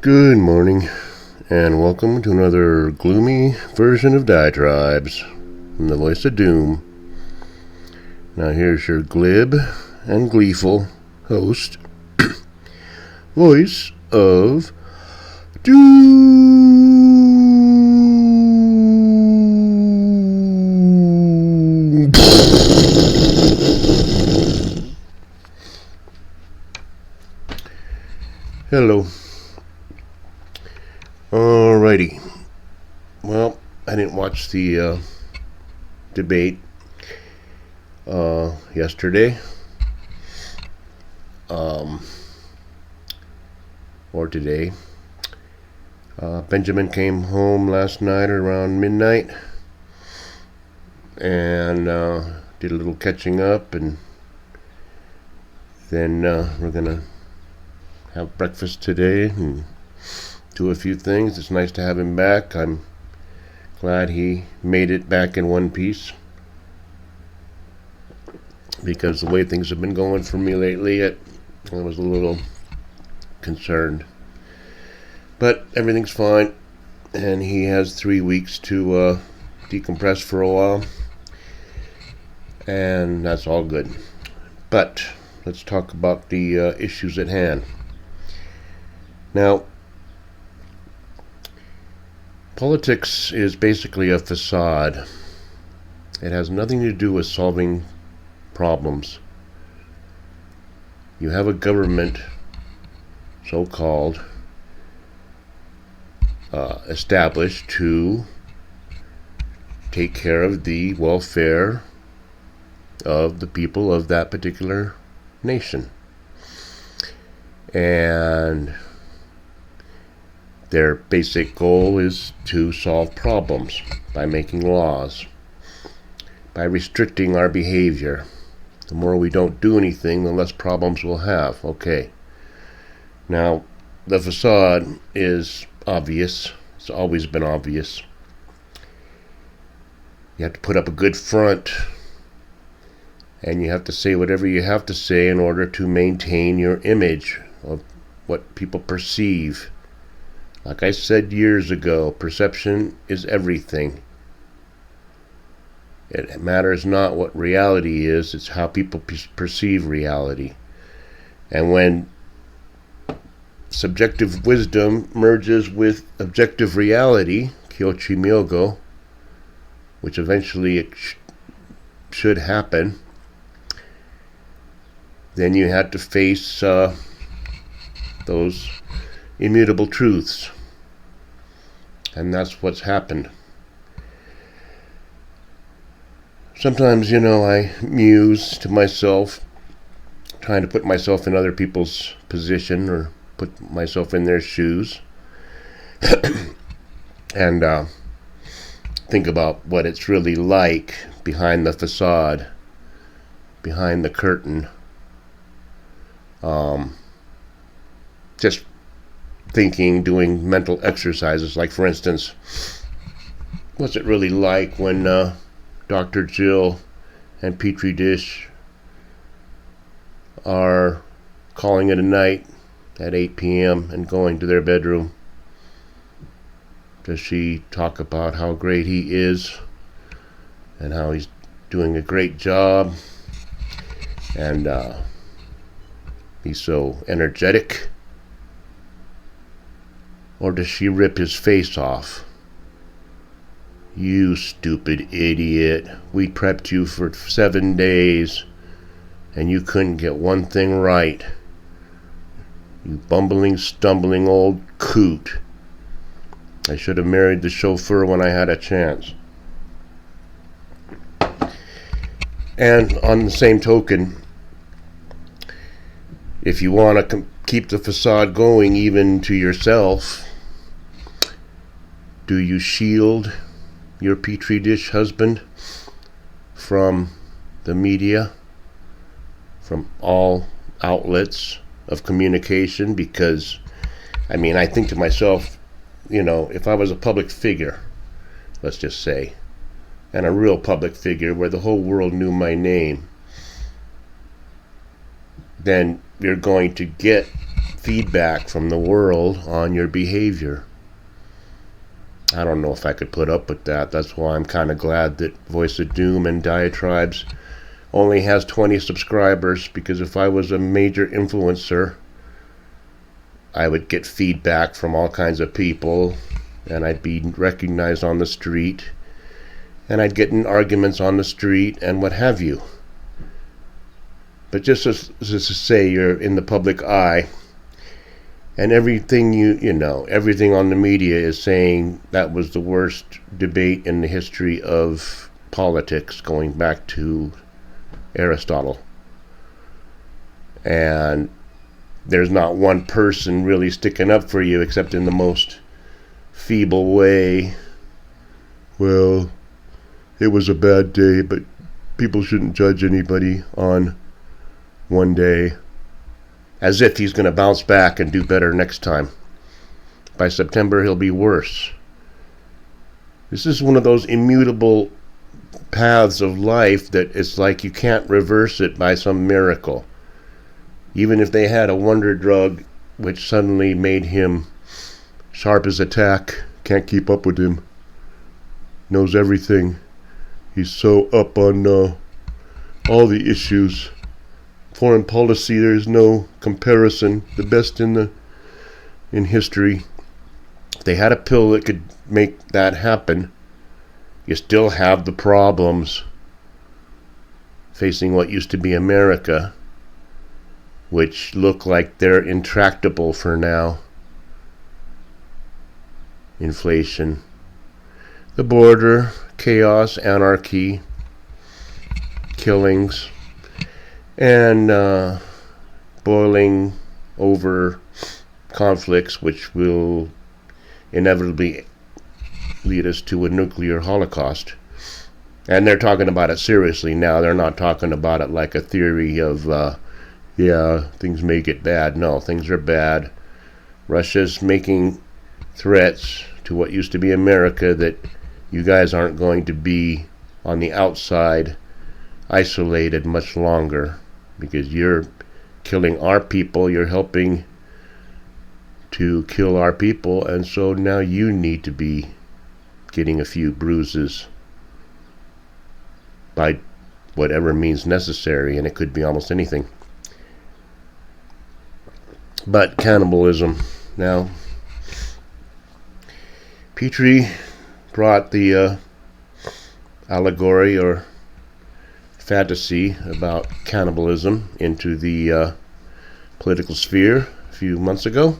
Good morning, and welcome to another gloomy version of Diatribes from the Voice of Doom. Now here's your glib and gleeful host, Voice of Doom. Hello. Alrighty. Well, I didn't watch the debate yesterday. Or today. Benjamin came home last night around midnight and did a little catching up, and then we're gonna have breakfast today and do a few things. It's nice to have him back. I'm glad he made it back in one piece, because the way things have been going for me lately, I was a little concerned. But everything's fine, and he has 3 weeks to decompress for a while, and that's all good. But let's talk about the issues at hand. Now, politics is basically a facade. It has nothing to do with solving problems. You have a government, so-called, established to take care of the welfare of the people of that particular nation. And their basic goal is to solve problems by making laws, by restricting our behavior. The more we don't do anything, the less problems we'll have. Okay. Now, the facade is obvious. It's always been obvious. You have to put up a good front, and you have to say whatever you have to say in order to maintain your image of what people perceive. Like I said years ago, perception is everything. It matters not what reality is, it's how people perceive reality. And when subjective wisdom merges with objective reality, Kyochi Myogo, which eventually it should happen, then you had to face those immutable truths. And that's what's happened. Sometimes, I muse to myself, trying to put myself in other people's position or put myself in their shoes, and think about what it's really like behind the facade, behind the curtain. Just thinking, doing mental exercises, like, for instance, what's it really like when Dr. Jill and Petri Dish are calling it a night at 8 p.m. and going to their bedroom? Does she talk about how great he is and how he's doing a great job and he's so energetic? Or does she rip his face off? You stupid idiot. We prepped you for 7 days and you couldn't get one thing right. You bumbling, stumbling old coot. I should have married the chauffeur when I had a chance. And on the same token, if you want to keep the facade going even to yourself, do you shield your Petri Dish husband from the media, from all outlets of communication? Because, I think to myself, if I was a public figure, let's just say, and a real public figure where the whole world knew my name, then you're going to get feedback from the world on your behavior. I don't know if I could put up with that. That's why I'm kind of glad that Voice of Doom and Diatribes only has 20 subscribers, because if I was a major influencer, I would get feedback from all kinds of people, and I'd be recognized on the street, and I'd get in arguments on the street and what have you. But just to say, you're in the public eye, and everything everything on the media is saying that was the worst debate in the history of politics, going back to Aristotle. And there's not one person really sticking up for you except in the most feeble way. Well, it was a bad day, but people shouldn't judge anybody on one day. As if he's going to bounce back and do better next time. By September, he'll be worse. This is one of those immutable paths of life that it's like you can't reverse it by some miracle. Even if they had a wonder drug which suddenly made him sharp as a tack, can't keep up with him, knows everything. He's so up on all the issues. Foreign policy, there's no comparison. The best in history. If they had a pill that could make that happen, you still have the problems facing what used to be America, which look like they're intractable for now. Inflation, the border, chaos, anarchy, killings, and boiling over conflicts which will inevitably lead us to a nuclear holocaust. And they're talking about it seriously now. They're not talking about it like a theory of, things may get bad. No, things are bad. Russia's making threats to what used to be America that you guys aren't going to be on the outside isolated much longer, because you're killing our people, you're helping to kill our people, and so now you need to be getting a few bruises by whatever means necessary, and it could be almost anything. But cannibalism. Now, Petrie brought the allegory or fantasy about cannibalism into the political sphere a few months ago,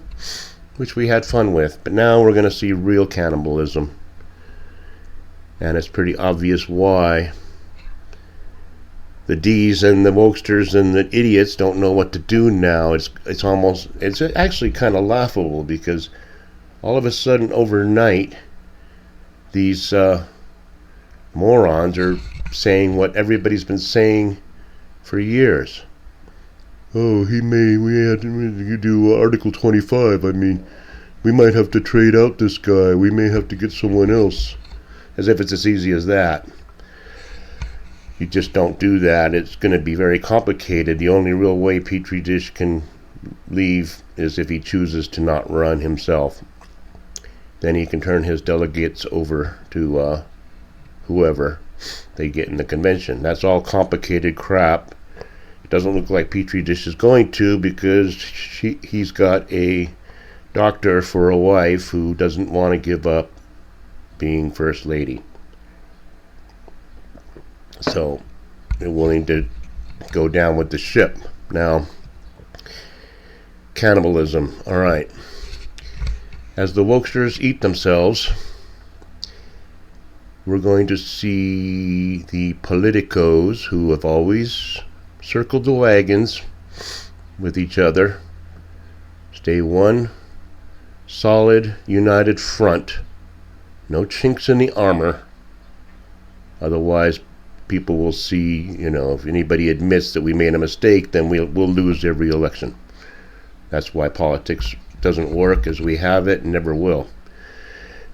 which we had fun with. But now we're going to see real cannibalism, and it's pretty obvious why. The D's and the wokesters and the idiots don't know what to do now. It's actually kind of laughable, because all of a sudden overnight these morons are saying what everybody's been saying for years. Oh, we had to do Article 25. I mean, we might have to trade out this guy. We may have to get someone else. As if it's as easy as that. You just don't do that. It's going to be very complicated. The only real way Petri Dish can leave is if he chooses to not run himself. Then he can turn his delegates over to whoever they get in the convention. That's all complicated crap. It doesn't look like Petri Dish is going to, because he's got a doctor for a wife who doesn't want to give up being First Lady. So they're willing to go down with the ship. Now, cannibalism. All right. As the wokesters eat themselves, we're going to see the politicos who have always circled the wagons with each other stay one solid, united front. No chinks in the armor. Otherwise, people will see, if anybody admits that we made a mistake, then we'll lose every election. That's why politics doesn't work as we have it, and never will.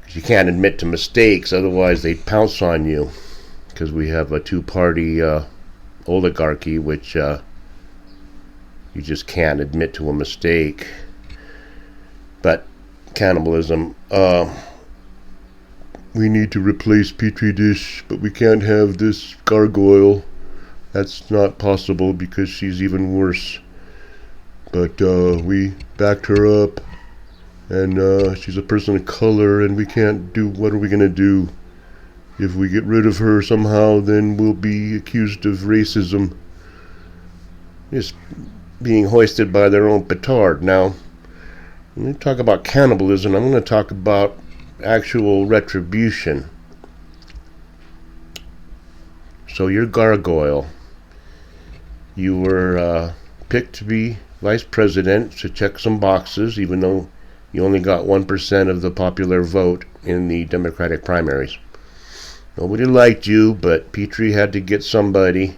Because you can't admit to mistakes, otherwise they pounce on you. Because we have a two-party oligarchy, which you just can't admit to a mistake. But cannibalism, we need to replace Petri dish, but we can't have this gargoyle. That's not possible because she's even worse. But we backed her up, and she's a person of color, and we can't do. What are we gonna do? If we get rid of her somehow, then we'll be accused of racism. Just being hoisted by their own petard. Now, when we talk about cannibalism, I'm going to talk about actual retribution. So you're gargoyle. You were picked to be vice president to check some boxes, even though you only got 1% of the popular vote in the Democratic primaries. Nobody liked you, but Petrie had to get somebody,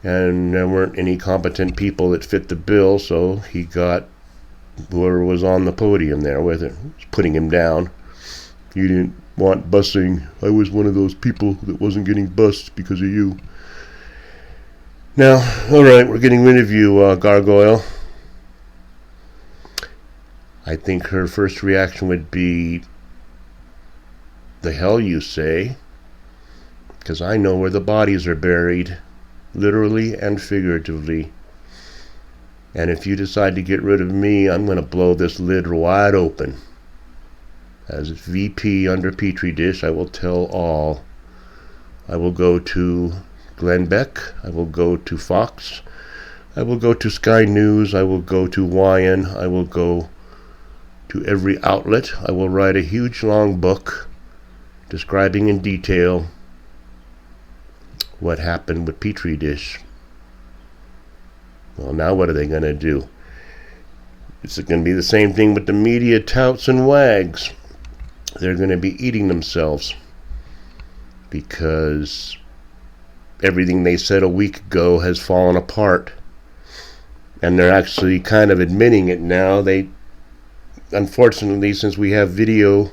and there weren't any competent people that fit the bill, so he got whoever was on the podium there with it, putting him down. You didn't want busing. I was one of those people that wasn't getting bussed because of you. Now, alright, we're getting rid of you, Gargoyle. I think her first reaction would be, the hell you say? Because I know where the bodies are buried, literally and figuratively. And if you decide to get rid of me, I'm going to blow this lid wide open. As VP under Petri dish, I will tell all. I will go to Glenn Beck. I will go to Fox. I will go to Sky News. I will go to YN. I will go to every outlet. I will write a huge long book describing in detail what happened with Petri dish. Well, now what are they going to do? It's going to be the same thing with the media touts and wags. They're going to be eating themselves because everything they said a week ago has fallen apart. And they're actually kind of admitting it now. Unfortunately, since we have video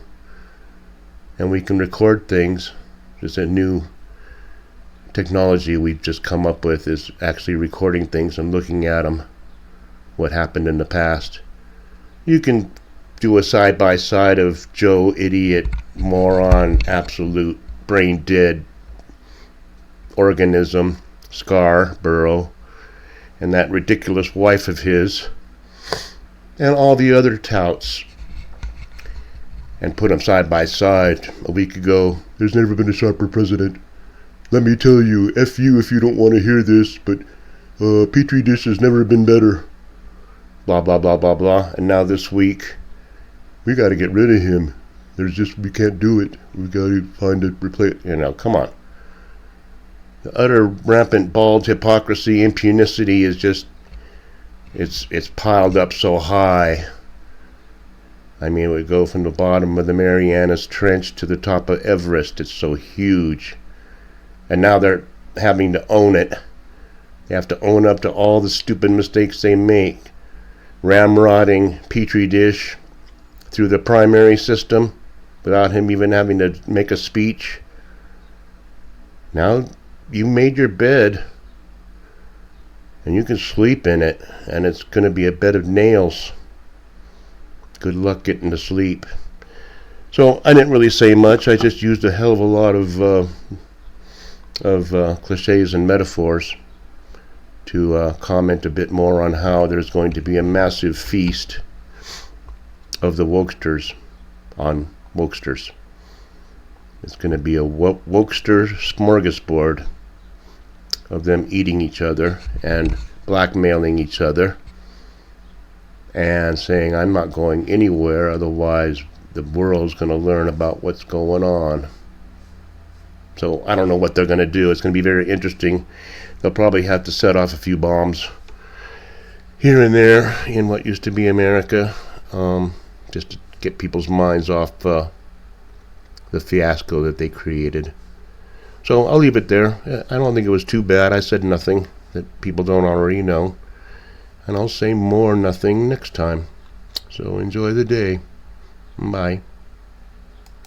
and we can record things, there's a new technology we've just come up with is actually recording things and looking at them, what happened in the past. You can do a side-by-side of Joe, idiot, moron, absolute, brain-dead organism, Scarborough, and that ridiculous wife of his, and all the other touts, and put them side by side. A week ago, there's never been a sharper president. Let me tell you, F you if you don't want to hear this, but Petri dish has never been better. Blah, blah, blah, blah, blah. And now this week, we got to get rid of him. We can't do it. We got to find a replace. Come on. The utter rampant, bald hypocrisy, impunicity is just, it's piled up so high. I mean, it would go from the bottom of the Marianas Trench to the top of Everest. It's so huge. And now they're having to own it. They have to own up to all the stupid mistakes they make. Ramrodding Petri dish through the primary system without him even having to make a speech. Now you made your bed and you can sleep in it, and it's going to be a bed of nails. Good luck getting to sleep. So I didn't really say much. I just used a hell of a lot of cliches and metaphors to comment a bit more on how there's going to be a massive feast of the wokesters on wokesters. It's going to be a wokester smorgasbord of them eating each other and blackmailing each other and saying, I'm not going anywhere, otherwise the world's going to learn about what's going on. So I don't know what they're going to do. It's going to be very interesting. They'll probably have to set off a few bombs here and there in what used to be America, just to get people's minds off the fiasco that they created. So I'll leave it there. I don't think it was too bad. I said nothing that people don't already know. And I'll say more nothing next time. So enjoy the day. Bye.